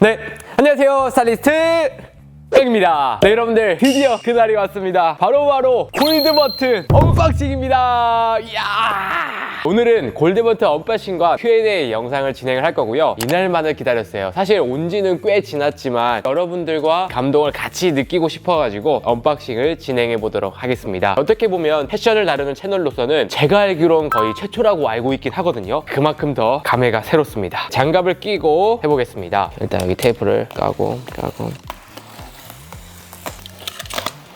네, 안녕하세요. 스타일리스트 백입니다. 네, 여러분들 드디어 그날이 왔습니다. 바로 골드 버튼 언박싱입니다. 이야! 오늘은 골드 버튼 언박싱과 Q&A 영상을 진행을 할 거고요. 이날만을 기다렸어요. 사실 온 지는 꽤 지났지만 여러분들과 감동을 같이 느끼고 싶어가지고 언박싱을 진행해 보도록 하겠습니다. 어떻게 보면 패션을 다루는 채널로서는 제가 알기로는 거의 최초라고 알고 있긴 하거든요. 그만큼 더 감회가 새롭습니다. 장갑을 끼고 해보겠습니다. 일단 여기 테이프를 까고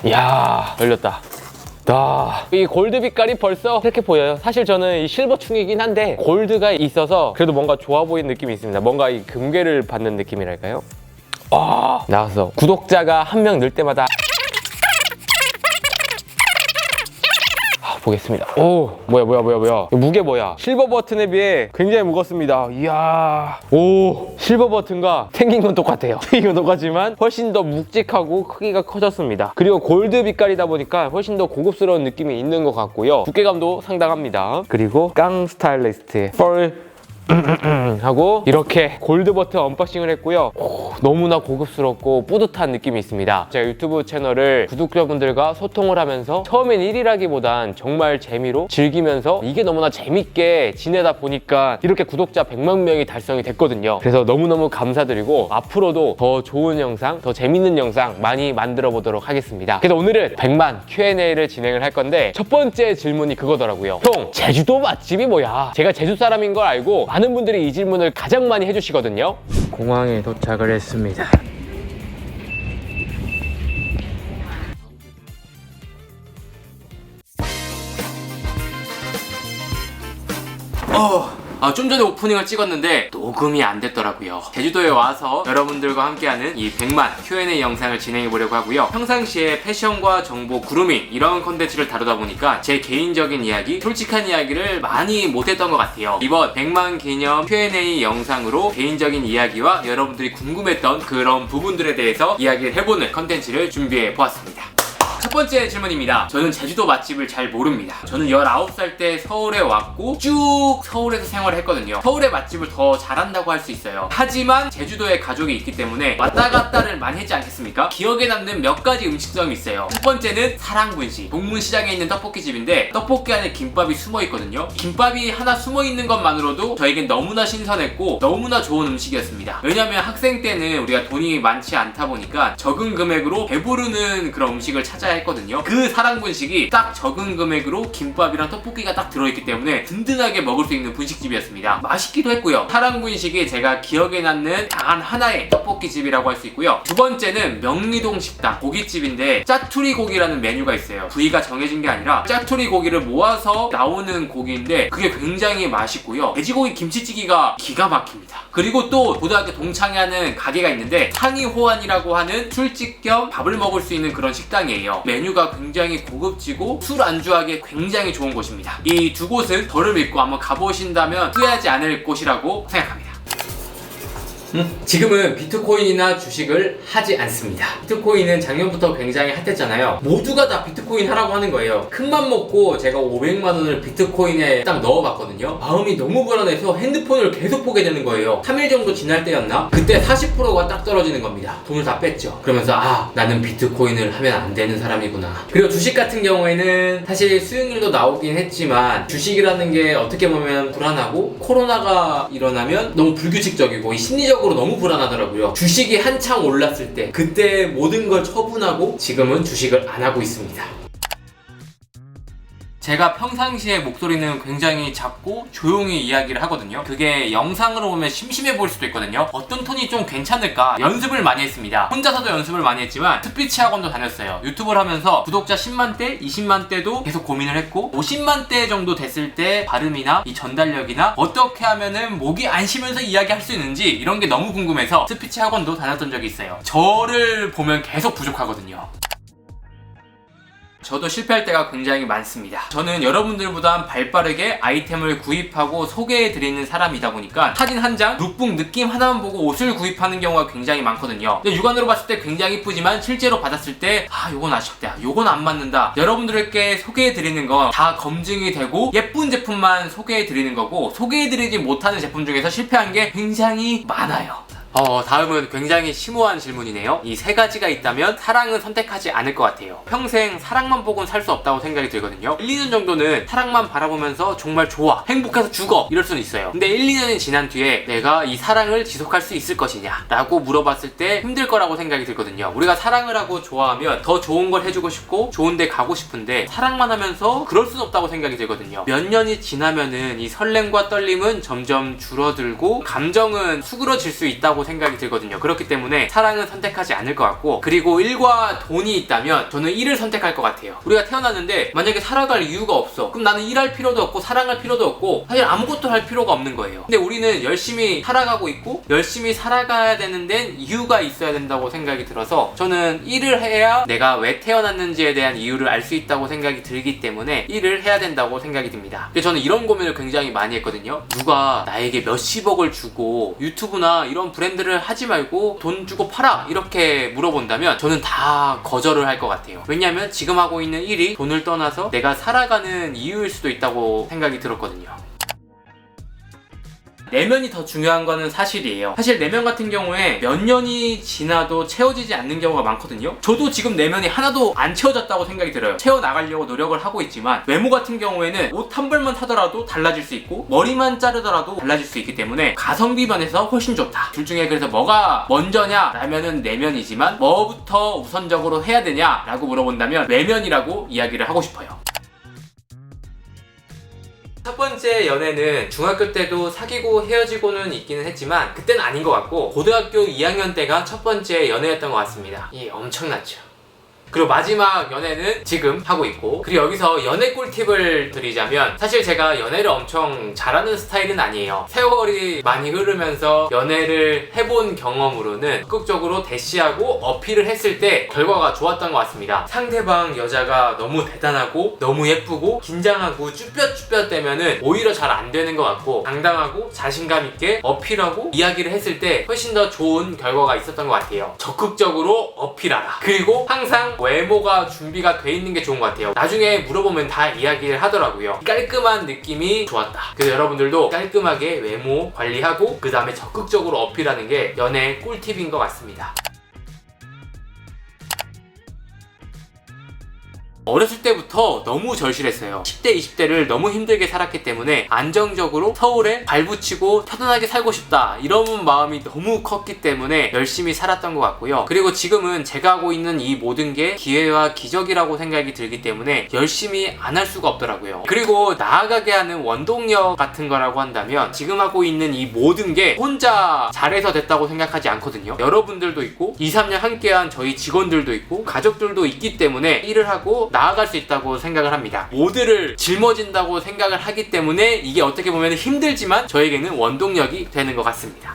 이야, 열렸다. 이 골드 빛깔이 벌써 이렇게 보여요. 사실 저는 이 실버충이긴 한데 골드가 있어서 그래도 뭔가 좋아 보이는 느낌이 있습니다. 뭔가 이 금괴를 받는 느낌이랄까요? 나왔어. 구독자가 한 명 늘 때마다 보겠습니다. 오, 뭐야. 무게 뭐야? 실버 버튼에 비해 굉장히 무겁습니다. 이야. 오, 실버 버튼과 생긴 건 똑같아요. 생긴 건 똑같지만 훨씬 더 묵직하고 크기가 커졌습니다. 그리고 골드 빛깔이다 보니까 훨씬 더 고급스러운 느낌이 있는 것 같고요. 두께감도 상당합니다. 그리고 깡 스타일리스트의 펄 하고 이렇게 골드 버튼 언박싱을 했고요. 너무나 고급스럽고 뿌듯한 느낌이 있습니다. 제가 유튜브 채널을 구독자분들과 소통을 하면서 처음엔 1위라기보단 정말 재미로 즐기면서 이게 너무나 재밌게 지내다 보니까 이렇게 구독자 100만 명이 달성이 됐거든요. 그래서 너무너무 감사드리고 앞으로도 더 좋은 영상, 더 재밌는 영상 많이 만들어 보도록 하겠습니다. 그래서 오늘은 100만 Q&A를 진행을 할 건데 첫 번째 질문이 그거더라고요. 형, 제주도 맛집이 뭐야? 제가 제주 사람인 걸 알고 많은 분들이 이 질문을 가장 많이 해주시거든요. 공항에 도착을 했습니다. 좀 전에 오프닝을 찍었는데 녹음이 안 됐더라고요. 제주도에 와서 여러분들과 함께하는 이 100만 Q&A 영상을 진행해 보려고 하고요. 평상시에 패션과 정보, 그루밍 이런 컨텐츠를 다루다 보니까 제 개인적인 이야기, 솔직한 이야기를 많이 못했던 것 같아요. 이번 100만 기념 Q&A 영상으로 개인적인 이야기와 여러분들이 궁금했던 그런 부분들에 대해서 이야기를 해보는 컨텐츠를 준비해 보았습니다. 첫 번째 질문입니다. 저는 제주도 맛집을 잘 모릅니다. 저는 19살 때 서울에 왔고 쭉 서울에서 생활을 했거든요. 서울의 맛집을 더 잘한다고 할 수 있어요. 하지만 제주도에 가족이 있기 때문에 왔다 갔다를 많이 했지 않겠습니까? 기억에 남는 몇 가지 음식점이 있어요. 첫 번째는 사랑군시. 동문시장에 있는 떡볶이집인데 떡볶이 안에 김밥이 숨어 있거든요. 김밥이 하나 숨어 있는 것만으로도 저에겐 너무나 신선했고 너무나 좋은 음식이었습니다. 왜냐면 학생 때는 우리가 돈이 많지 않다 보니까 적은 금액으로 배부르는 그런 음식을 찾아야 했거든요. 그 사랑분식이 딱 적은 금액으로 김밥이랑 떡볶이가 딱 들어있기 때문에 든든하게 먹을 수 있는 분식집이었습니다. 맛있기도 했고요. 사랑분식이 제가 기억에 남는 단 하나의 떡볶이집이라고 할 수 있고요. 두 번째는 명리동 식당 고깃집인데 짜투리 고기라는 메뉴가 있어요. 부위가 정해진 게 아니라 짜투리 고기를 모아서 나오는 고기인데 그게 굉장히 맛있고요. 돼지고기 김치찌개가 기가 막힙니다. 그리고 또 고등학교 동창회 하는 가게가 있는데 상이호환이라고 하는 술집 겸 밥을 먹을 수 있는 그런 식당이에요. 메뉴가 굉장히 고급지고 술 안주하기에 굉장히 좋은 곳입니다. 이 두 곳은 저를 믿고 한번 가보신다면 후회하지 않을 곳이라고 생각합니다. 지금은 비트코인이나 주식을 하지 않습니다. 비트코인은 작년부터 굉장히 핫했잖아요. 모두가 다 비트코인 하라고 하는 거예요. 큰맘 먹고 제가 500만 원을 비트코인에 딱 넣어봤거든요. 마음이 너무 불안해서 핸드폰을 계속 보게 되는 거예요. 3일 정도 지날 때였나? 그때 40%가 딱 떨어지는 겁니다. 돈을 다 뺐죠. 그러면서 나는 비트코인을 하면 안 되는 사람이구나. 그리고 주식 같은 경우에는 사실 수익률도 나오긴 했지만 주식이라는 게 어떻게 보면 불안하고 코로나가 일어나면 너무 불규칙적이고 이 심리적 너무 불안하더라고요. 주식이 한창 올랐을 때 그때 모든 걸 처분하고 지금은 주식을 안 하고 있습니다. 제가 평상시에 목소리는 굉장히 작고 조용히 이야기를 하거든요. 그게 영상으로 보면 심심해 보일 수도 있거든요. 어떤 톤이 좀 괜찮을까 연습을 많이 했습니다. 혼자서도 연습을 많이 했지만 스피치 학원도 다녔어요. 유튜브를 하면서 구독자 10만대, 20만대도 계속 고민을 했고 50만대 정도 됐을 때 발음이나 이 전달력이나 어떻게 하면은 목이 안 쉬면서 이야기할 수 있는지 이런 게 너무 궁금해서 스피치 학원도 다녔던 적이 있어요. 저를 보면 계속 부족하거든요. 저도 실패할 때가 굉장히 많습니다. 저는 여러분들보다 발빠르게 아이템을 구입하고 소개해드리는 사람이다 보니까 사진 한 장, 룩북 느낌 하나만 보고 옷을 구입하는 경우가 굉장히 많거든요. 근데 육안으로 봤을 때 굉장히 이쁘지만 실제로 받았을 때 요건 아쉽다, 요건 안 맞는다. 여러분들께 소개해드리는 건 다 검증이 되고 예쁜 제품만 소개해드리는 거고 소개해드리지 못하는 제품 중에서 실패한 게 굉장히 많아요. 다음은 굉장히 심오한 질문이네요. 이 세 가지가 있다면 사랑은 선택하지 않을 것 같아요. 평생 사랑만 보고는 살 수 없다고 생각이 들거든요. 1, 2년 정도는 사랑만 바라보면서 정말 좋아, 행복해서 죽어 이럴 수는 있어요. 근데 1, 2년이 지난 뒤에 내가 이 사랑을 지속할 수 있을 것이냐 라고 물어봤을 때 힘들 거라고 생각이 들거든요. 우리가 사랑을 하고 좋아하면 더 좋은 걸 해주고 싶고 좋은 데 가고 싶은데 사랑만 하면서 그럴 수는 없다고 생각이 들거든요. 몇 년이 지나면은 이 설렘과 떨림은 점점 줄어들고 감정은 수그러질 수 있다고 생각이 들거든요. 그렇기 때문에 사랑은 선택하지 않을 것 같고, 그리고 일과 돈이 있다면 저는 일을 선택할 것 같아요. 우리가 태어났는데 만약에 살아갈 이유가 없어. 그럼 나는 일할 필요도 없고 사랑할 필요도 없고 사실 아무것도 할 필요가 없는 거예요. 근데 우리는 열심히 살아가고 있고 열심히 살아가야 되는 데는 이유가 있어야 된다고 생각이 들어서 저는 일을 해야 내가 왜 태어났는지에 대한 이유를 알 수 있다고 생각이 들기 때문에 일을 해야 된다고 생각이 듭니다. 근데 저는 이런 고민을 굉장히 많이 했거든요. 누가 나에게 몇십억을 주고 유튜브나 이런 브랜드를 하지 말고 돈 주고 팔아 이렇게 물어본다면 저는 다 거절을 할 것 같아요. 왜냐하면 지금 하고 있는 일이 돈을 떠나서 내가 살아가는 이유일 수도 있다고 생각이 들었거든요. 내면이 더 중요한 거는 사실이에요. 사실 내면 같은 경우에 몇 년이 지나도 채워지지 않는 경우가 많거든요. 저도 지금 내면이 하나도 안 채워졌다고 생각이 들어요. 채워나가려고 노력을 하고 있지만 외모 같은 경우에는 옷 한 벌만 사더라도 달라질 수 있고 머리만 자르더라도 달라질 수 있기 때문에 가성비 면에서 훨씬 좋다. 둘 중에 그래서 뭐가 먼저냐 라면은 내면이지만 뭐부터 우선적으로 해야 되냐 라고 물어본다면 외면이라고 이야기를 하고 싶어요. 첫 번째 연애는 중학교 때도 사귀고 헤어지고는 있기는 했지만 그때는 아닌 것 같고 고등학교 2학년 때가 첫 번째 연애였던 것 같습니다. 엄청났죠. 그리고 마지막 연애는 지금 하고 있고, 그리고 여기서 연애 꿀팁을 드리자면 사실 제가 연애를 엄청 잘하는 스타일은 아니에요. 세월이 많이 흐르면서 연애를 해본 경험으로는 적극적으로 대시하고 어필을 했을 때 결과가 좋았던 것 같습니다. 상대방 여자가 너무 대단하고 너무 예쁘고 긴장하고 쭈뼛쭈뼛대면은 오히려 잘 안 되는 것 같고, 당당하고 자신감 있게 어필하고 이야기를 했을 때 훨씬 더 좋은 결과가 있었던 것 같아요. 적극적으로 어필하라. 그리고 항상 외모가 준비가 돼 있는 게 좋은 것 같아요. 나중에 물어보면 다 이야기를 하더라고요. 깔끔한 느낌이 좋았다. 그래서 여러분들도 깔끔하게 외모 관리하고 그 다음에 적극적으로 어필하는 게 연애 꿀팁인 것 같습니다. 어렸을 때부터 너무 절실했어요. 10대, 20대를 너무 힘들게 살았기 때문에 안정적으로 서울에 발붙이고 편안하게 살고 싶다 이런 마음이 너무 컸기 때문에 열심히 살았던 것 같고요. 그리고 지금은 제가 하고 있는 이 모든 게 기회와 기적이라고 생각이 들기 때문에 열심히 안 할 수가 없더라고요. 그리고 나아가게 하는 원동력 같은 거라고 한다면 지금 하고 있는 이 모든 게 혼자 잘해서 됐다고 생각하지 않거든요. 여러분들도 있고 2, 3년 함께한 저희 직원들도 있고 가족들도 있기 때문에 일을 하고 나아갈 수 있다고 생각을 합니다. 모두를 짊어진다고 생각을 하기 때문에 이게 어떻게 보면 힘들지만 저에게는 원동력이 되는 것 같습니다.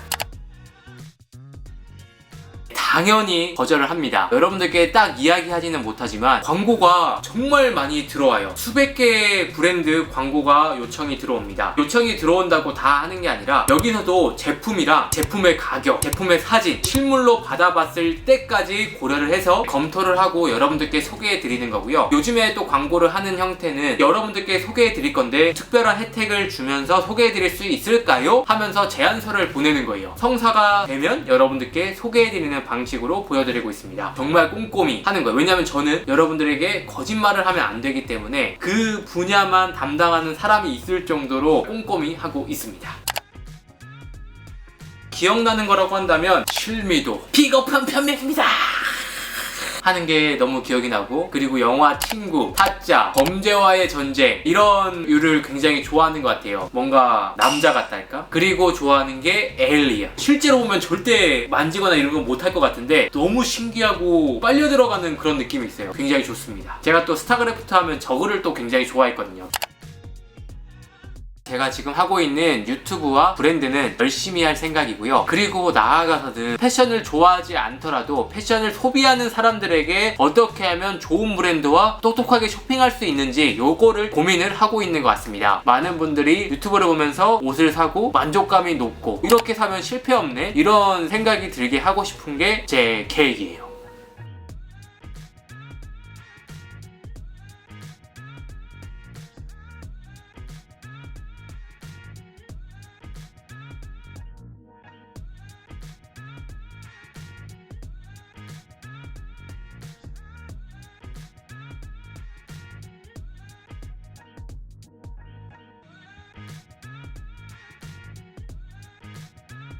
당연히 거절을 합니다. 여러분들께 딱 이야기하지는 못하지만 광고가 정말 많이 들어와요. 수백 개의 브랜드 광고가 요청이 들어옵니다. 요청이 들어온다고 다 하는 게 아니라 여기서도 제품이랑 제품의 가격, 제품의 사진, 실물로 받아봤을 때까지 고려를 해서 검토를 하고 여러분들께 소개해 드리는 거고요. 요즘에 또 광고를 하는 형태는 여러분들께 소개해 드릴 건데 특별한 혜택을 주면서 소개해 드릴 수 있을까요? 하면서 제안서를 보내는 거예요. 성사가 되면 여러분들께 소개해 드리는 방식으로 보여드리고 있습니다. 정말 꼼꼼히 하는 거예요. 왜냐하면 저는 여러분들에게 거짓말을 하면 안 되기 때문에 그 분야만 담당하는 사람이 있을 정도로 꼼꼼히 하고 있습니다. 기억나는 거라고 한다면 실미도 비겁한 변명입니다 하는 게 너무 기억이 나고, 그리고 영화 친구, 타짜, 범죄와의 전쟁 이런 류를 굉장히 좋아하는 것 같아요. 뭔가 남자 같달까? 그리고 좋아하는 게 에일리언. 실제로 보면 절대 만지거나 이런 건 못할 것 같은데 너무 신기하고 빨려 들어가는 그런 느낌이 있어요. 굉장히 좋습니다. 제가 또 스타크래프트 하면 저그를 또 굉장히 좋아했거든요. 제가 지금 하고 있는 유튜브와 브랜드는 열심히 할 생각이고요. 그리고 나아가서는 패션을 좋아하지 않더라도 패션을 소비하는 사람들에게 어떻게 하면 좋은 브랜드와 똑똑하게 쇼핑할 수 있는지 요거를 고민을 하고 있는 것 같습니다. 많은 분들이 유튜브를 보면서 옷을 사고 만족감이 높고 이렇게 사면 실패 없네 이런 생각이 들게 하고 싶은 게 제 계획이에요.